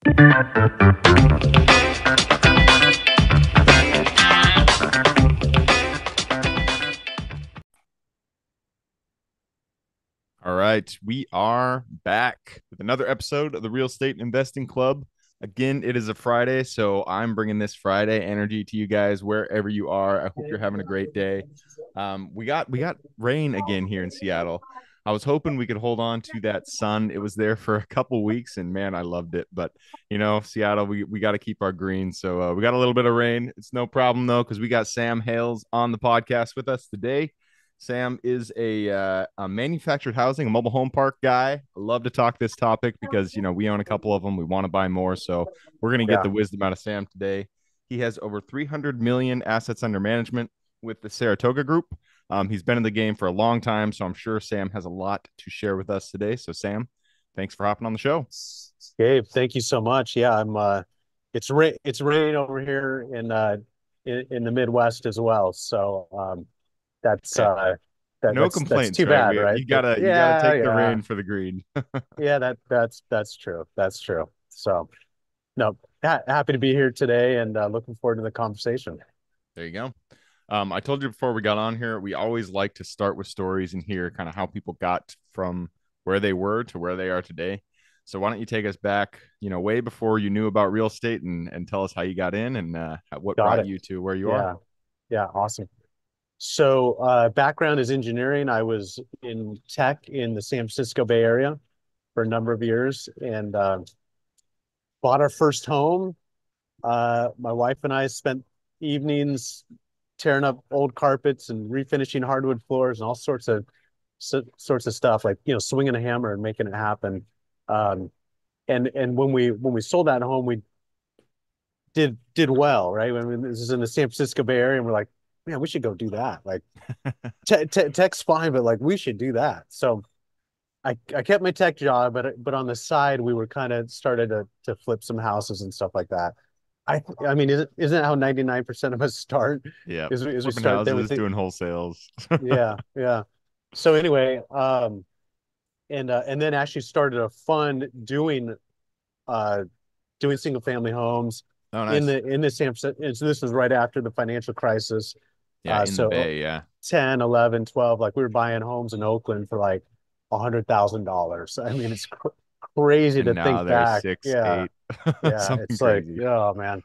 All right, we are back with another episode of the Real Estate Investing Club. Again, it is a Friday, so I'm bringing this Friday energy to you guys wherever you are. I hope you're having a great day. We got rain again here in Seattle. I was hoping we could hold on to that sun. It was there for a couple weeks, and man, I loved it. But Seattle, we got to keep our green. So we got a little bit of rain. It's no problem though, because we got Sam Hales on the podcast with us today. Sam is a manufactured housing, a mobile home park guy. I love to talk this topic because we own a couple of them. We want to buy more, so we're going to get Yeah, the wisdom out of Sam today. He has over 300 million assets under management with the Saratoga Group. He's been in the game for a long time, so I'm sure Sam has a lot to share with us today. So, Sam, thanks for hopping on the show. Gabe, thank you so much. Yeah, it's raining over here in the Midwest as well. So that's Yeah, no that's complaints, too right? bad, We right? you But gotta yeah, take the yeah. rain for the green. Yeah, that's true. That's true. So no, happy to be here today and looking forward to the conversation. There you go. I told you before we got on here, we always like to start with stories and hear kind of how people got from where they were to where they are today. So why don't you take us back, way before you knew about real estate and tell us how you got in and what Got brought it. you to where you are? Yeah. Yeah, awesome. So background is engineering. I was in tech in the San Francisco Bay Area for a number of years and bought our first home. My wife and I spent evenings tearing up old carpets and refinishing hardwood floors and all sorts of stuff, like swinging a hammer and making it happen. Um, and when we sold that home, we did well, right? I mean, this is in the San Francisco Bay Area, and we're like, man, we should go do that. Like, tech's fine, but like we should do that. So I kept my tech job, but on the side, we were kind of started to flip some houses and stuff like that. I mean, isn't that how 99% of us start? Yeah, Is we flipping start, then we houses, think, doing wholesales. yeah, yeah. So anyway, and then actually started a fund uh doing single family homes Oh, in nice. the San Francisco. And so this was right after the financial crisis. Yeah, in the So Bay. Yeah, 10, 11, 12, like we were buying homes in Oakland for like $100,000. I mean, it's crazy and to now think they're back. six, Yeah, eight, yeah. something It's like, crazy. oh man.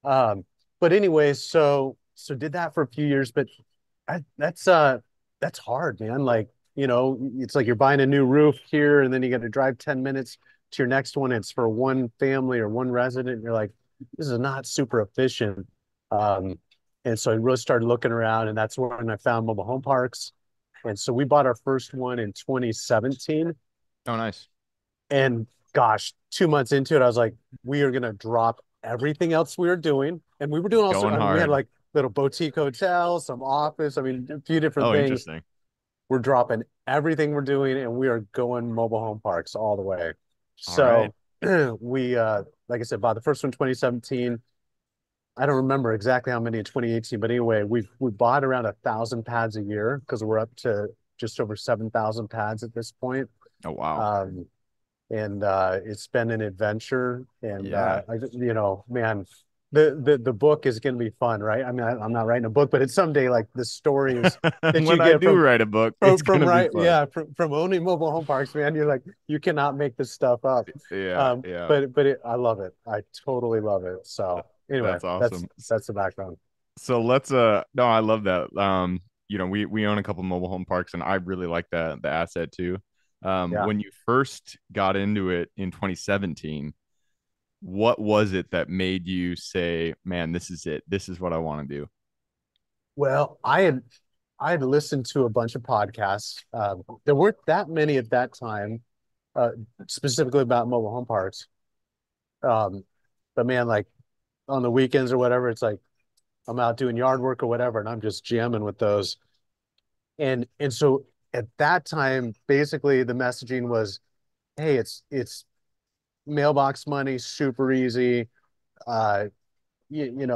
Um, but anyway, so did that for a few years, but I, that's hard, man. Like, it's like you're buying a new roof here and then you got to drive 10 minutes to your next one. It's for one family or one resident. And you're like, this is not super efficient. Um, and so I really started looking around, and that's when I found mobile home parks. And so we bought our first one in 2017. Oh, nice. And gosh, 2 months into it, I was like, we are gonna drop everything else we were doing. And we were doing also, Going I mean, we had hard. like little boutique hotels, some office, I mean, a few different Oh, things. interesting. We're dropping everything we're doing and we are going mobile home parks all the way. All right. So we like I said, bought the first one in 2017. I don't remember exactly how many in 2018, but anyway, we bought around 1,000 pads a year because we're up to just over 7,000 pads at this point. Oh, wow. Um, and it's been an adventure. And Yeah. man, the book is going to be fun, right? I mean, I'm not writing a book, but it's someday like the stories that you When I get do from write a book, it's from gonna be right, fun. yeah, from owning mobile home parks, man. You're like, you cannot make this stuff up. Yeah, yeah. I love it. I totally love it. So anyway, That's awesome. that's the background. So let's no, I love that. We own a couple mobile home parks and I really like the asset too. Yeah. When you first got into it in 2017, what was it that made you say, "Man, this is it. This is what I want to do." Well, I had listened to a bunch of podcasts. There weren't that many at that time, uh, specifically about mobile home parks. Um, but man, like on the weekends or whatever, it's like I'm out doing yard work or whatever, and I'm just jamming with those. And so at that time, basically the messaging was, hey, it's mailbox money, super easy. Uh, you've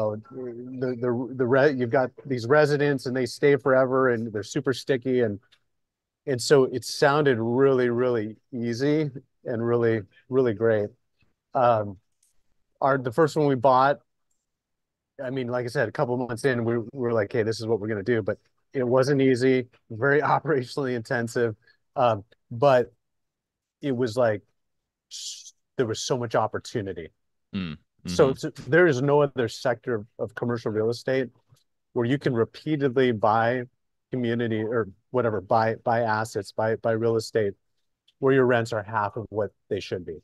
got these residents and they stay forever and they're super sticky, and so it sounded really, really easy and really, really great. Um, the first one we bought, I mean, like I said, a couple of months in, we were like, hey, this is what we're gonna do. But it wasn't easy, very operationally intensive. But it was like there was so much opportunity. Mm, So mm-hmm. there is no other sector of commercial real estate where you can repeatedly buy community or whatever, buy assets, buy real estate where your rents are half of what they should be.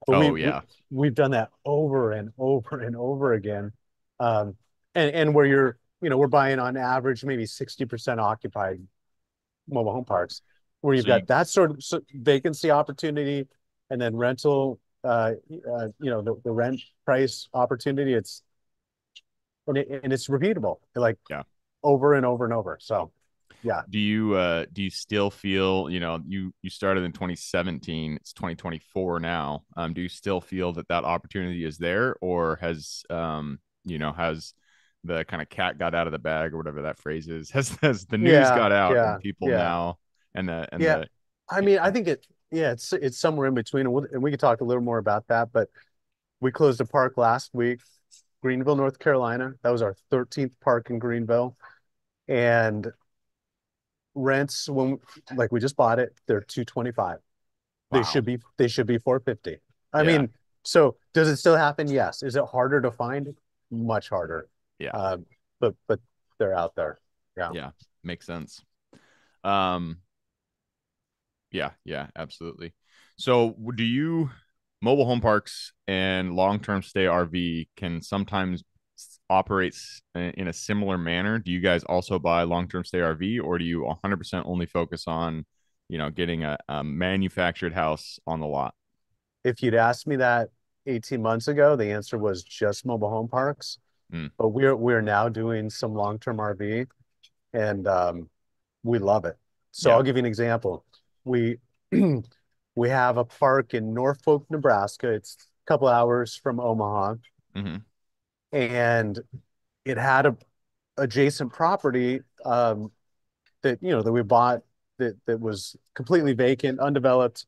But Oh yeah. we've done that over and over and over again. Um, and where we're buying on average maybe 60% occupied mobile home parks, where you've So you got that sort of vacancy opportunity and then rental, the rent price opportunity. And it's repeatable, like yeah. over and over and over. So, yeah, Do you still feel, you started in 2017, it's 2024 now. Do you still feel that that opportunity is there, or has the kind of cat got out of the bag, or whatever that phrase is? Has the news yeah, got out and yeah, people yeah, now and yeah. the I mean, I think it's somewhere in between, and we could talk a little more about that. But we closed a park last week, Greenville, North Carolina. That was our 13th park in Greenville, and rents when like we just bought it, they're 225. wow. They should be 450. I Yeah. mean, so does it still happen? Yes. Is it harder to find? Much harder. Yeah. Um, but they're out there. Yeah. Yeah. Makes sense. Um Yeah, yeah, absolutely. So, do you mobile home parks and long-term stay RV can sometimes operate in a similar manner? Do you guys also buy long-term stay RV, or do you 100% only focus on, getting a manufactured house on the lot? If you'd asked me that 18 months ago, the answer was just mobile home parks. Mm, But we're now doing some long-term RV, and we love it. So yeah. I'll give you an example. We we have a park in Norfolk, Nebraska. It's a couple hours from Omaha, Hmm. and it had a adjacent property that we bought that was completely vacant, undeveloped,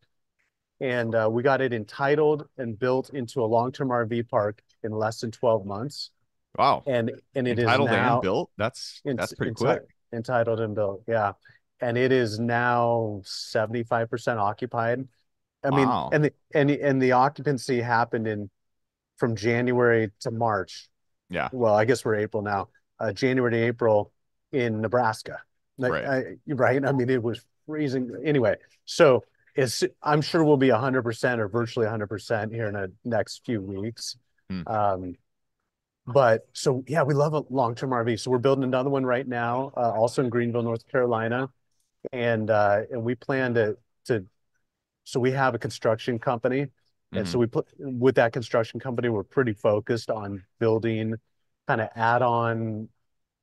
and we got it entitled and built into a long-term RV park in less than 12 months. Wow. And it is Entitled and now built. That's pretty quick. enti entitled and built. Yeah. And it is now 75% occupied. I mean, Wow. and the occupancy happened in from January to March. Yeah. Well, I guess we're April now. January to April in Nebraska. Right. Right? I mean, it was freezing. Anyway, so I'm sure we'll be 100% or virtually 100% here in the next few weeks. Hmm. Um, but so yeah, we love a long-term RV. So we're building another one right now, also in Greenville, North Carolina, and we plan to so we have a construction company, and so Hmm. we put with that construction company, we're pretty focused on building kind of add-on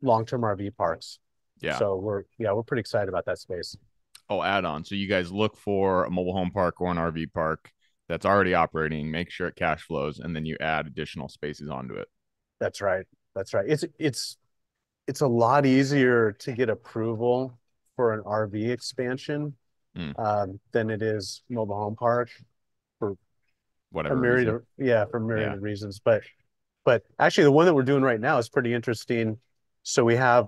long-term RV parks. Yeah. So we're pretty excited about that space. Oh, add on. So you guys look for a mobile home park or an RV park that's already operating, make sure it cash flows, and then you add additional spaces onto it. That's right. That's right. It's a lot easier to get approval for an RV expansion Mm, than it is mobile home park for a whatever myriad reason. of yeah for myriad Yeah. of reasons. But actually, the one that we're doing right now is pretty interesting. So we have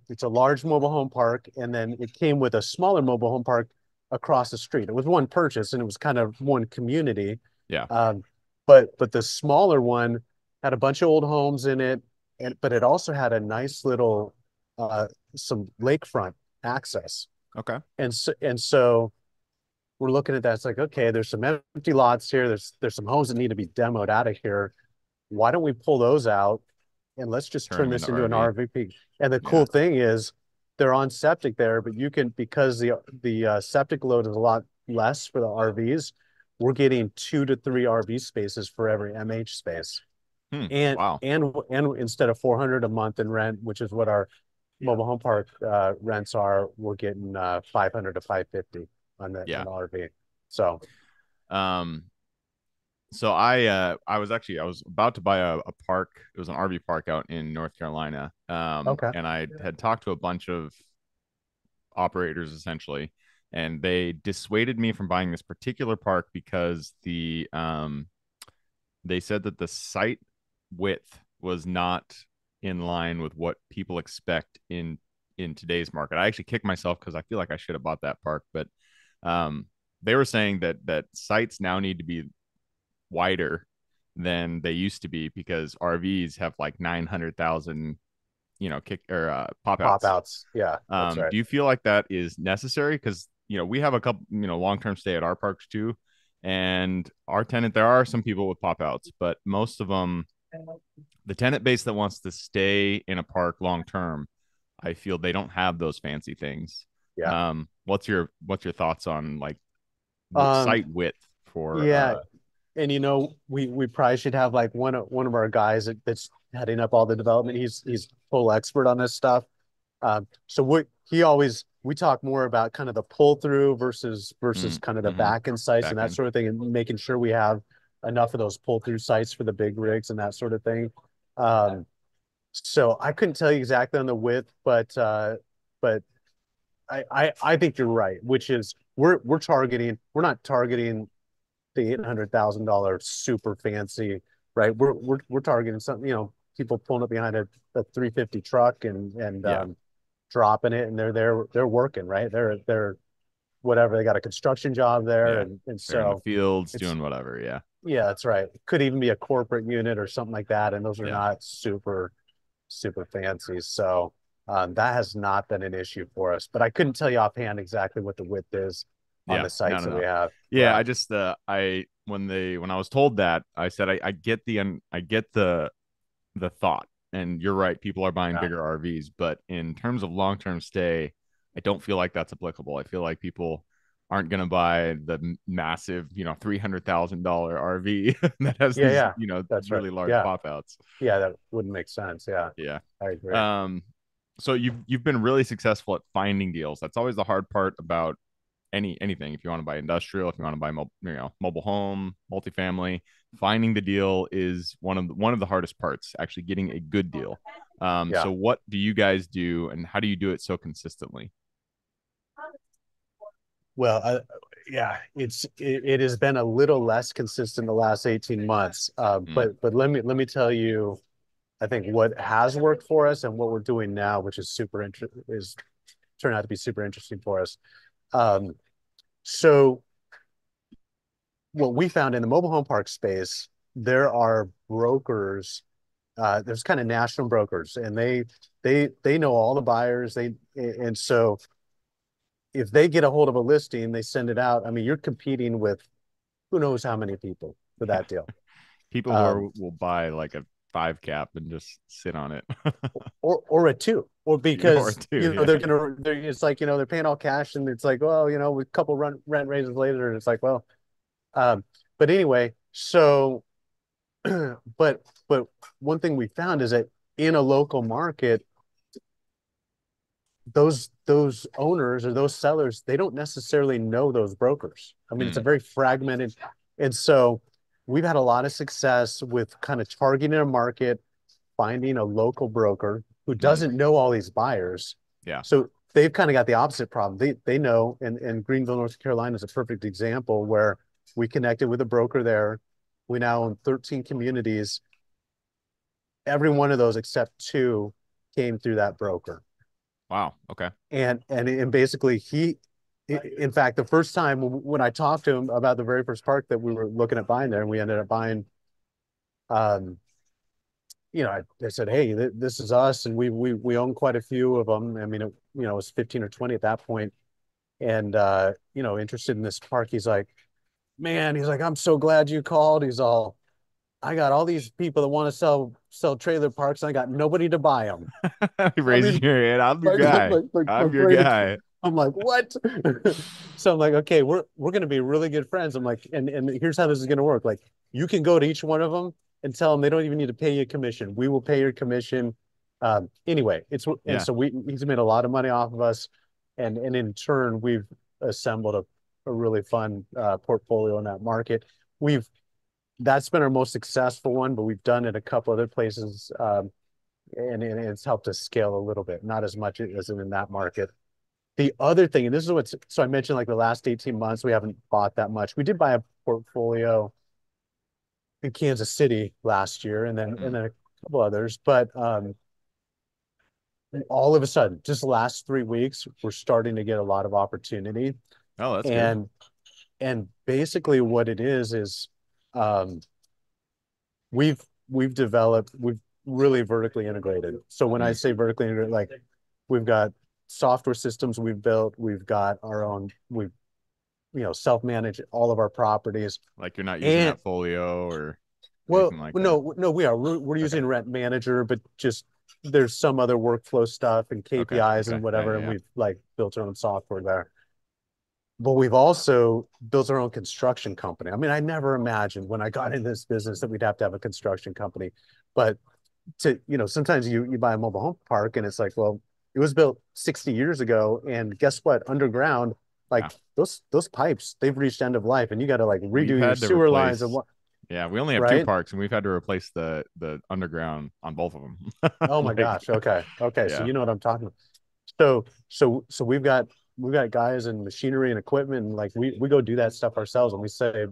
it's a large mobile home park, and then it came with a smaller mobile home park across the street. It was one purchase, and it was kind of one community. Yeah. Um, but the smaller one had a bunch of old homes in it, and but it also had a nice little uh, some lakefront access. Okay. And so we're looking at that. It's like, okay, there's some empty lots here. There's some homes that need to be demoed out of here. Why don't we pull those out and let's just Turn turn them this into into an RV. RVP? And the Yeah. cool thing is they're on septic there, but you can because the septic load is a lot less for the RVs. We're getting 2 to 3 RV spaces for every MH space. Hmm. And Wow. and instead of 400 a month in rent, which is what our mobile home park rents are, we're getting 500 to 550 on Yeah. the RV. So Um, I was about to buy a park. It was an RV park out in North Carolina. okay, And I had talked to a bunch of operators essentially, and they dissuaded me from buying this particular park because they said that the site width was not in line with what people expect in today's market. I actually kicked myself because I feel like I should have bought that park, but um, they were saying that sites now need to be wider than they used to be because RVs have like 900,000, kick or pop Pop outs. outs. Yeah, that's right. Do you feel like that is necessary? Because we have a couple, long term stay at our parks too, and our tenant, there are some people with pop outs, but most of them, the tenant base that wants to stay in a park long term, I feel they don't have those fancy things. Yeah. What's your thoughts on like Um, site width for yeah, and we probably should have like one of our guys that's heading up all the development. He's full expert on this stuff. So we talk more about kind of the pull through versus kind of the mm-hmm, back end sites and back that end? sort of thing, and making sure we have enough of those pull through sites for the big rigs and that sort of thing. So I couldn't tell you exactly on the width, but I think you're right, which is we're not targeting the $800,000 super fancy, right? We're targeting something, people pulling up behind a 350 truck and Yeah, dropping it, and they're working, right? They're whatever, they got a construction job there, yeah. and They're in the so fields it's doing whatever. Yeah, yeah, that's right. Could even be a corporate unit or something like that, and those are yeah, not super fancy. So that has not been an issue for us. But I couldn't tell you offhand exactly what the width is on yeah. the No, sites no, that we no. have. Yeah, Yeah, I just I when I was told that, I said I get I get the thought. And you're right, people are buying yeah, bigger RVs, but in terms of long-term stay, I don't feel like that's applicable. I feel like people aren't going to buy the massive, $300,000 RV that has yeah, these, yeah. That's right. really large Yeah, pop outs. yeah. That wouldn't make sense. Yeah, Yeah. I agree. Um, so you've been really successful at finding deals. That's always the hard part about anything. If you want to buy industrial, if you want to buy mobile home, multifamily, finding the deal is one of the hardest parts. Actually, getting a good deal. Yeah. So what do you guys do, and how do you do it so consistently? Well, yeah, it has been a little less consistent the last 18 months. Mm, But let me tell you, I think what has worked for us and what we're doing now, which is is turned out to be super interesting for us. Um, so what we found in the mobile home park space, there are brokers. There's kind of national brokers, and they know all the buyers. And so if they get a hold of a listing, they send it out. I mean, you're competing with who knows how many people for yeah, that deal. people who Um, will buy like a five cap and just sit on it, or a two, or or because two. Yeah, it's like they're paying all cash, and it's like, well, with a couple rent raises later, and it's like, well, um, but anyway, so but one thing we found is that in a local market, those owners or those sellers, they don't necessarily know those brokers. I mean, it's a mm, very fragmented, and so we've had a lot of success with kind of targeting a market, finding a local broker who mm, doesn't know all these buyers. yeah. So they've kind of got the opposite problem. They know, and Greenville, North Carolina is a perfect example where we connected with a broker there. We now own 13 communities. Every one of those except two came through that broker. Wow. Okay. And basically in fact, the first time when I talked to him about the very first park that we were looking at buying there, and we ended up buying, um, I said, hey, this is us, and we own quite a few of them. I mean, it was 15 or 20 at that point, and interested in this park. He's like, man, he's like, I'm so glad you called. I got all these people that want to sell trailer parks, and I got nobody to buy them. I Raising mean, your hand, I'm your like guy. like I'm your great. guy. I'm like, what? So I'm like, okay, we're gonna be really good friends. I'm like, and here's how this is gonna work. Like, you can go to each one of them and tell them they don't even need to pay you a commission. We will pay your commission. Anyway, and Yeah. so he's made a lot of money off of us, and in turn we've assembled a really fun portfolio in that market. We've That's been our most successful one, but we've done it a couple other places, and it's helped us scale a little bit, not as much as in that market. The other thing, and this is so I mentioned like the last 18 months, we haven't bought that much. We did buy a portfolio in Kansas City last year, and Mm. then a couple others. But all of a sudden, just the last 3 weeks, we're starting to get a lot of opportunity. Oh, that's good. And basically what it is um, we've really vertically integrated. So when I Mm. say vertically integrated, like we've got software systems we've built, we've got our own, we've self-manage all of our properties. Like you're not using And Appfolio or anything well, like that. no, we're Okay. using Rent Manager, but just there's some other workflow stuff and Okay. KPIs Okay. and Yeah. whatever, Yeah. and Yeah. we've like built our own software there. But we've also built our own construction company. I mean, I never imagined when I got into this business that we'd have to have a construction company. But sometimes you buy a mobile home park and it's like, well, it was built 60 years ago, and guess what? Underground, Yeah. like those pipes, they've reached end of life, and you got to like We've redo your had to sewer lines and replace. what, Yeah, we only have two right? parks, and we've had to replace the underground on both of them. Oh my Like, gosh. Okay. Okay. So yeah. you know what I'm talking about. So we've got guys and machinery and equipment, and like we go do that stuff ourselves, and we say,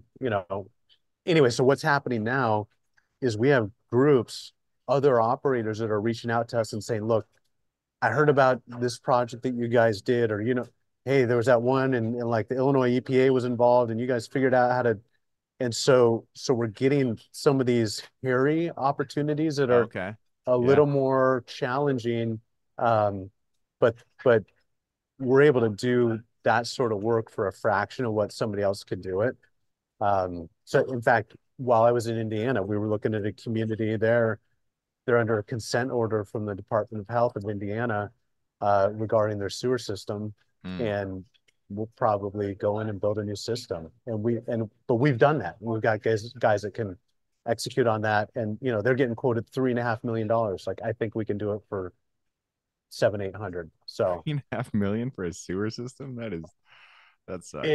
anyway, so what's happening now is we have groups, other operators that are reaching out to us and saying, look, I heard about this project that you guys did, or, hey, there was that one and like the Illinois EPA was involved and you guys figured out how to. And so we're getting some of these hairy opportunities that Oh, are okay. a Yeah. little more challenging. Um, but we're able to do that sort of work for a fraction of what somebody else could do it. So in fact, while I was in Indiana, we were looking at a community there. They're under a consent order from the Department of Health of Indiana regarding their sewer system, Mm. and we'll probably go in and build a new system. But we've done that. We've got guys that can execute on that, and they're getting quoted $3.5 million. Like I think we can do it for 700-800. So 3.5 million for a sewer system? That it, sucks.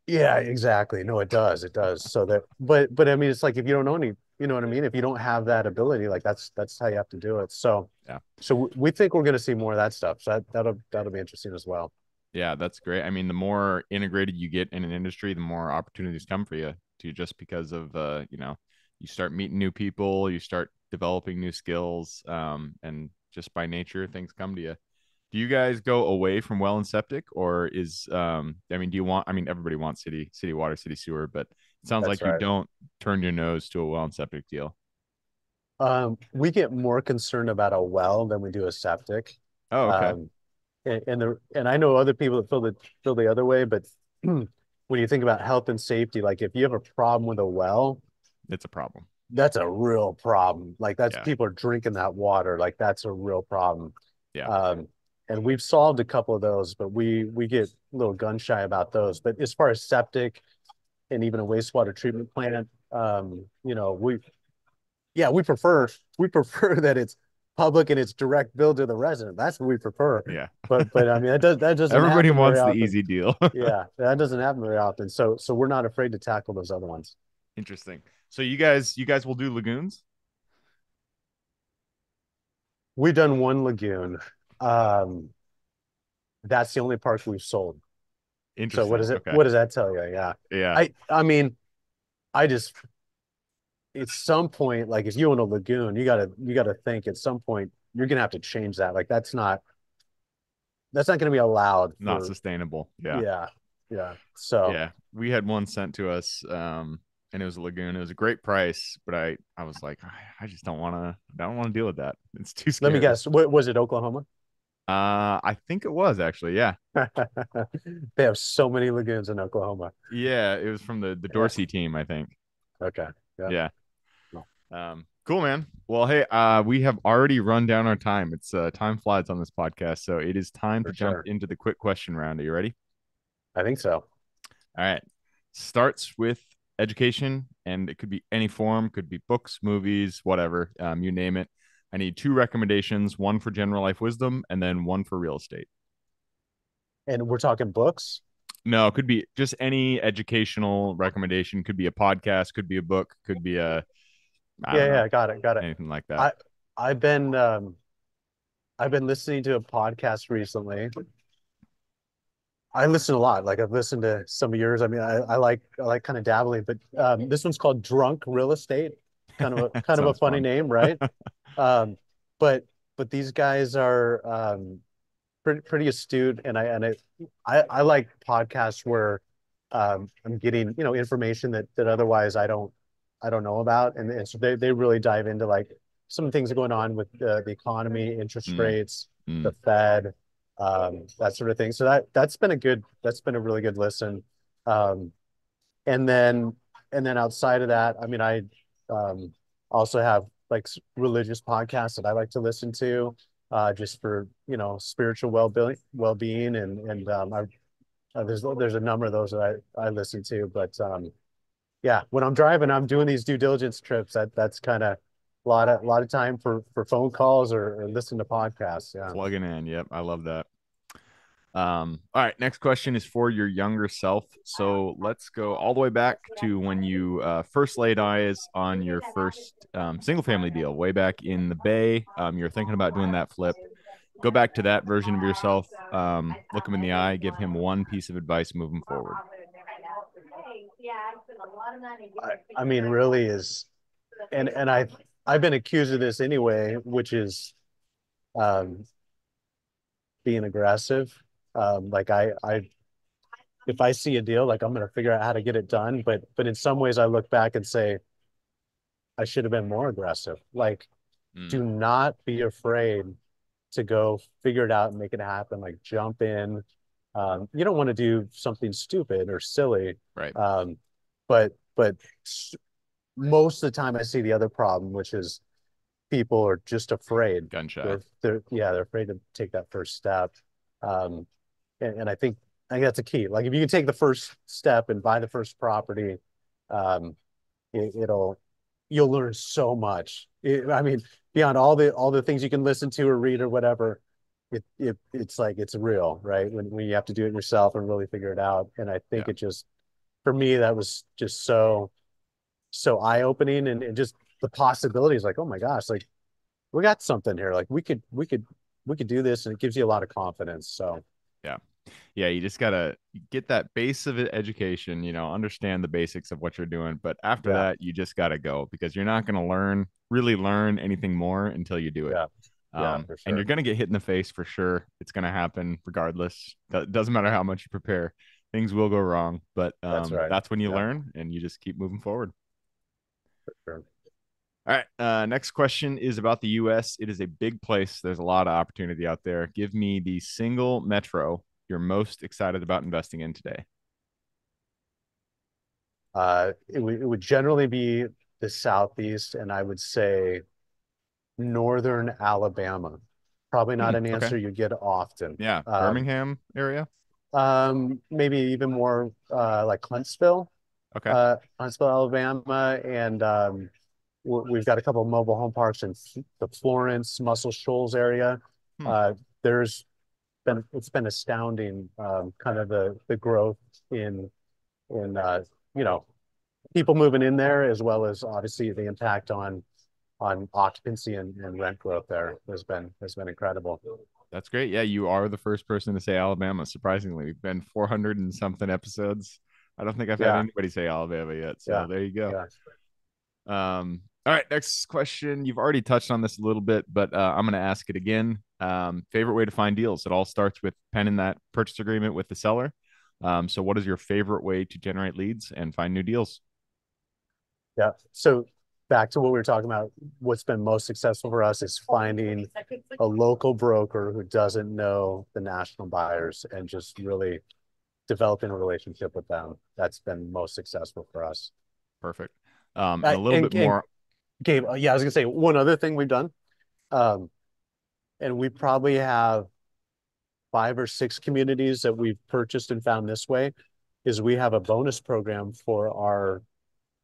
yeah, exactly. No, it does. So that, but I mean, it's like if you don't know any, you know what I mean? If you don't have that ability, like that's how you have to do it. So, Yeah. we think we're going to see more of that stuff. So that'll be interesting as well. Yeah, that's great. I mean, the more integrated you get in an industry, the more opportunities come for you to just because of you start meeting new people, you start developing new skills, and just by nature things come to you. Do you guys go away from well and septic, or I mean, do you want, I mean, everybody wants city water, city sewer, but it sounds That's like you right. don't turn your nose to a well and septic deal. We get more concerned about a well than we do a septic. Oh, okay. Um, and I know other people that feel the other way, but when you think about health and safety, like if you have a problem with a well, It's a problem. that's a real problem. Like that's Yeah. people are drinking that water. Like that's a real problem. Yeah. Um, and we've solved a couple of those, but we get a little gun shy about those. But as far as septic and even a wastewater treatment plant, we prefer that it's public and it's direct bill to the resident. That's what we prefer. Yeah. But I mean that doesn't Everybody happen very wants the often. easy deal. Yeah, that doesn't happen very often. So we're not afraid to tackle those other ones. Interesting. So you guys will do lagoons? We've done one lagoon. Um, that's the only park we've sold. So Interesting. Okay. what does that tell you? Yeah. Yeah. I mean, I just at some point, like if you own a lagoon, you gotta think at some point you're gonna have to change that. Like that's not gonna be allowed Not for, sustainable. Yeah. yeah, yeah. So Yeah. We had one sent to us, and it was a lagoon. It was a great price, but I was like, I just don't want to deal with that. It's too let me scary. guess, what was it, Oklahoma? I think it was actually, yeah. They have so many lagoons in Oklahoma. Yeah, it was from the Yeah. Dorsey team, I think. Okay. Yeah. Yeah. No, Cool, man. Well, hey, we have already run down our time. It's time flies on this podcast, so it is time to for jump sure. into the quick question round. Are you ready? I think so. All right. Starts with education, and it could be any form, could be books, movies, whatever, you name it. I need two recommendations, one for general life wisdom, and then one for real estate. And we're talking books. No, it could be just any educational recommendation. Could be a podcast, could be a book, could be I Yeah, don't know, yeah, got it, got it. anything like that. I I've been um I've been listening to a podcast recently. I listen a lot. Like I've listened to some of yours. I mean, I like kind of dabbling, but this one's called Drunk Real Estate. kind of a Sounds funny fun. name, right? Um, but but these guys are pretty astute, and I like podcasts where I'm getting information that otherwise I don't know about, and so they really dive into like some things going on with the economy, interest Mm, rates, the mm, Fed, that sort of thing. So that's been a really good listen. Um, and then outside of that, I mean, I um, also have like religious podcasts that I like to listen to, just for spiritual well being, there's a number of those that I listen to, but yeah, when I'm driving, I'm doing these due diligence trips. That's kind of a lot of time for phone calls or listen to podcasts. Yeah. plugging in. Yep, I love that. All right, next question is for your younger self. So let's go all the way back to when you first laid eyes on your first single family deal way back in the Bay. You're thinking about doing that flip. Go back to that version of yourself, look him in the eye, give him one piece of advice moving forward. I mean, really is, and I've been accused of this anyway, which is um, being aggressive. Like if I see a deal, like I'm gonna figure out how to get it done. But in some ways, I look back and say I should have been more aggressive. Like, Mm, do not be afraid to go figure it out and make it happen. Like, jump in. You don't want to do something stupid or silly. right. Um, but most of the time, I see the other problem, which is people are just afraid. Gun shy. They're afraid to take that first step. Um, and I think that's a key. Like if you can take the first step and buy the first property, um, it'll you'll learn so much. I mean, beyond all the things you can listen to or read or whatever, it's like it's real, right? When you have to do it yourself and really figure it out. And I think Yeah. it just for me that was just so eye-opening, and just the possibilities, like, oh my gosh, like we got something here. Like we could do this, and it gives you a lot of confidence. So Yeah. Yeah, you just gotta get that base of education, understand the basics of what you're doing. But after yeah, that, you just gotta go because you're not gonna really learn anything more until you do it. yeah, yeah, for And you're sure. gonna get hit in the face for sure. It's gonna happen regardless. Doesn't matter how much you prepare. Things will go wrong, but That's right. that's when you Yeah, learn and you just keep moving forward. for sure. All right. Next question is about the U.S. It is a big place. There's a lot of opportunity out there. Give me the single metro you're most excited about investing in today. It would generally be the Southeast, and I would say Northern Alabama. Probably not an Okay. answer you get often. Yeah. Birmingham area. Maybe even more like Okay. Huntsville, Alabama, and we've got a couple of mobile home parks in the Florence, Muscle Shoals area. Hmm. Uh, there's it's been astounding, kind of the growth in you know people moving in there, as well as obviously the impact on occupancy and rent growth there has been incredible. That's great. Yeah, you are the first person to say Alabama. Surprisingly, we've been 400 and something episodes. I don't think I've had Yeah, anybody say Alabama yet. So yeah, there you go. yeah, All right, next question. You've already touched on this a little bit, but I'm going to ask it again. Favorite way to find deals? It all starts with penning that purchase agreement with the seller. So, what is your favorite way to generate leads and find new deals? yeah. So back to what we were talking about, what's been most successful for us is finding a local broker who doesn't know the national buyers and just really developing a relationship with them. That's been most successful for us. Perfect. And a little bit And more. Gabe, yeah, I was gonna say one other thing we've done, um, and we probably have 5 or 6 communities that we've purchased and found this way, is we have a bonus program for our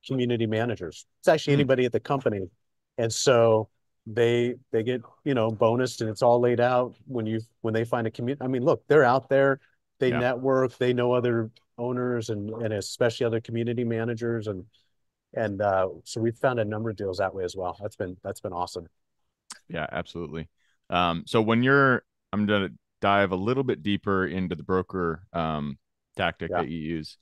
community managers. It's actually Hmm, anybody at the company. And so they get, bonused, and it's all laid out when they find a community. I mean, look, they're out there, they yeah, network, they know other owners and especially other community managers, and so we've found a number of deals that way as well. That's been awesome. yeah, absolutely. So I'm going to dive a little bit deeper into the broker tactic Yeah. that you use.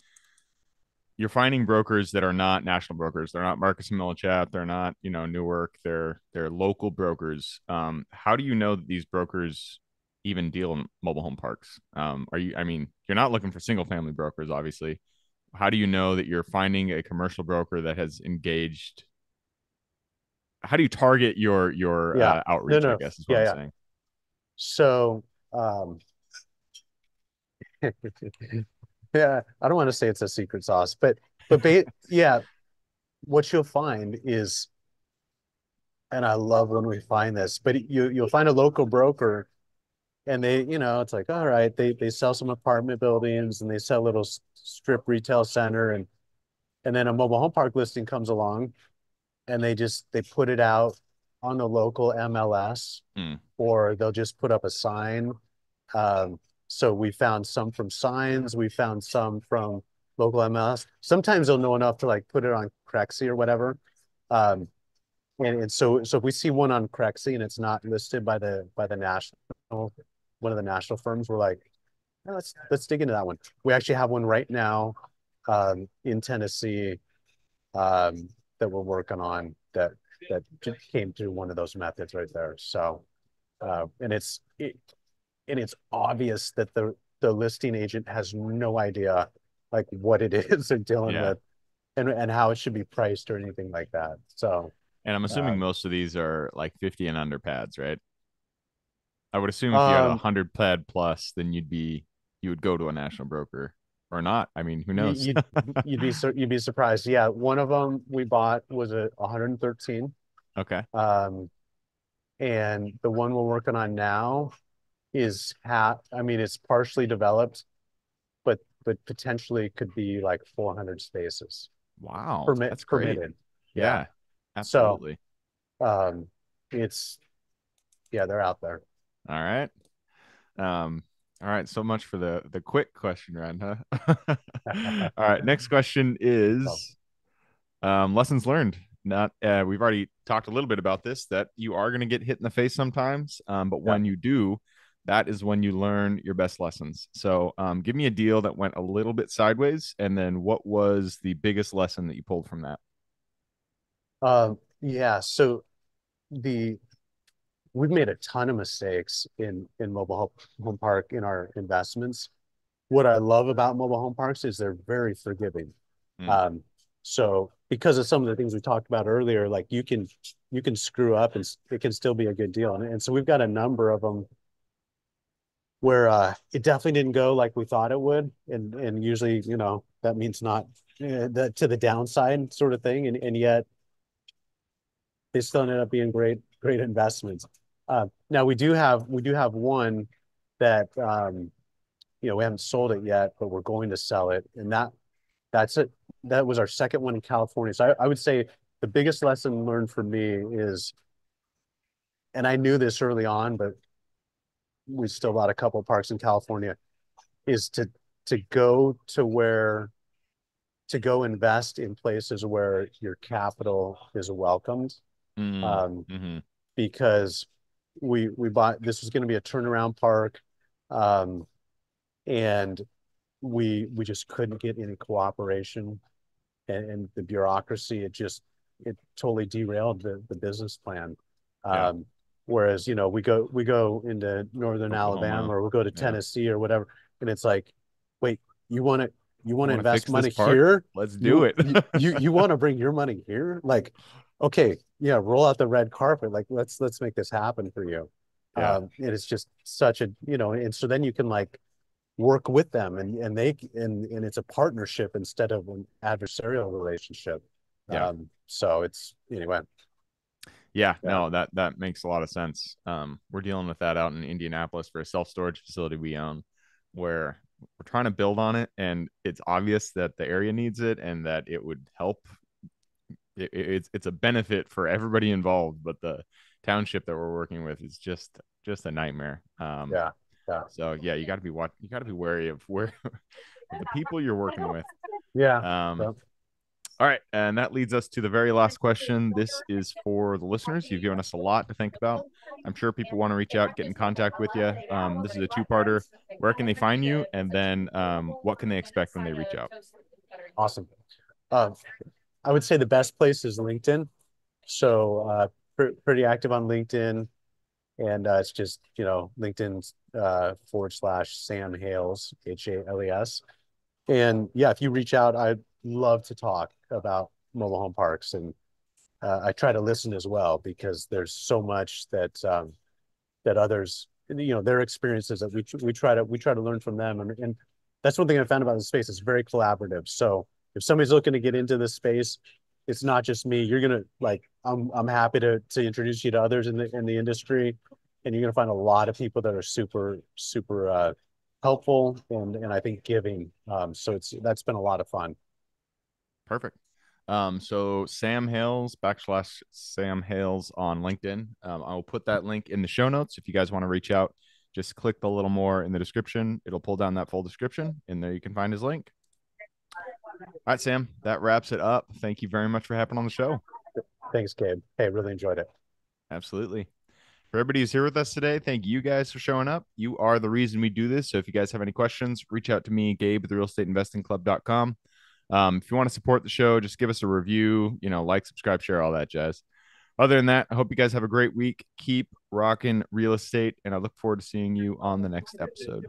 you're finding brokers that are not national brokers. They're not Marcus and Millichap. They're not, Newark. They're local brokers. How do you know that these brokers even deal in mobile home parks? I mean, you're not looking for single family brokers, obviously. How do you know that you're finding a commercial broker that has engaged? How do you target your Yeah. No, outreach? I no. guess is what Yeah, I'm yeah. saying. So, yeah, I don't want to say it's a secret sauce, yeah, what you'll find is, and I love when we find this, but you'll find a local broker and it's like, all right, they sell some apartment buildings and they sell a little strip retail center and then a mobile home park listing comes along and they put it out on the local MLS Hmm. or they'll just put up a sign. Um, so we found some from signs, we found some from local MLS. Sometimes they'll know enough to like put it on Crexy or whatever. Um, and so if we see one on Crexy and it's not listed by the national one of the national firms, we're like, "Oh, let's dig into that one. We actually have one right now in Tennessee um, that we're working on that came through one of those methods right there. So and it's obvious that the listing agent has no idea like what it is they're dealing Yeah. with and how it should be priced or anything like that. So And I'm assuming um, most of these are like 50 and under pads, right? I would assume if you had a um, 100 pad plus, then you would go to a national broker or not. I mean, who you, knows? you'd be surprised. Yeah, one of them we bought was a 113, Okay. um, and the one we're working on now is I mean, it's partially developed, but potentially could be like 400 spaces Wow, that's great. permitted. Yeah. Yeah, So absolutely. um, it's yeah, they're out there. All right. Um, all right. So much for the quick question round, huh? All right. Next question So is lessons learned. Not we've already talked a little bit about this that you are going to get hit in the face sometimes, but yeah. when you do, that is when you learn your best lessons. So, give me a deal that went a little bit sideways, and then what was the biggest lesson that you pulled from that? Yeah. So the we've made a ton of mistakes in home park in our investments. What I love about mobile home parks is they're very forgiving. Mm, Um, so because of some of the things we talked about earlier, like you can screw up and it can still be a good deal. And so we've got a number of them where it definitely didn't go like we thought it would, and usually that means not to the downside sort of thing, and yet they still ended up being great investments. Now we do have one that we haven't sold it yet, but we're going to sell it, and that's it. That was our second one in California. So I would say the biggest lesson learned for me is, and I knew this early on, but we still bought a couple of parks in California, is to go to where to go invest in places where your capital is welcomed. mm, Um, mm-hmm. because we bought this was going to be a turnaround park, um, and we just couldn't get any cooperation and the bureaucracy it totally derailed the business plan. Yeah. Um, whereas we go into northern Alabama Oklahoma. or we'll go to Yeah. Tennessee or whatever, and it's like, wait, you You want to want to invest fix this money park? here? Let's do it. You want to bring your money here? Like, okay, yeah, roll out the red carpet. Like, let's make this happen for you. Yeah. And it's just such a and so then you can like work with them and it's a partnership instead of an adversarial relationship. Yeah. So it's anyway. Yeah, Yeah. no, that makes a lot of sense. We're dealing with that out in Indianapolis for a self storage facility we own, where we're trying to build on it, and it's obvious that the area needs it and that it would help. It's a benefit for everybody involved, but the township that we're working with is just a nightmare. Yeah. Yeah. So yeah, you got to be wary of where of the people you're working with. Yeah. Um, So, all right. And that leads us to the very last question. This is for the listeners. You've given us a lot to think about. I'm sure people want to reach out, get in contact with you. This is a two-parter. Where can they find you? And then what can they expect when they reach out? awesome. Uh, I would say the best place is LinkedIn. So pretty active on LinkedIn, and it's just LinkedIn / Sam Hales Hales. And yeah, if you reach out, I'd love to talk about mobile home parks, and I try to listen as well because there's so much that others, their experiences that we try to learn from them, and that's one thing I found about the space. It's very collaborative. So if somebody's looking to get into this space, it's not just me. You're gonna like I'm happy to introduce you to others in the industry, and you're gonna find a lot of people that are super helpful and I think giving. So that's been a lot of fun. Perfect. So Sam Hales / Sam Hales on LinkedIn. I will put that link in the show notes. If you guys want to reach out, just click the little more in the description. It'll pull down that full description, and there you can find his link. All right, Sam, that wraps it up. Thank you very much for having on the show. Thanks, Gabe. Hey, really enjoyed it. Absolutely. For everybody who's here with us today, thank you guys for showing up. You are the reason we do this. So if you guys have any questions, reach out to me, Gabe at therealestateinvestingclub.com. If you want to support the show, just give us a review, like, subscribe, share, all that jazz. Other than that, I hope you guys have a great week. Keep rocking real estate, and I look forward to seeing you on the next episode.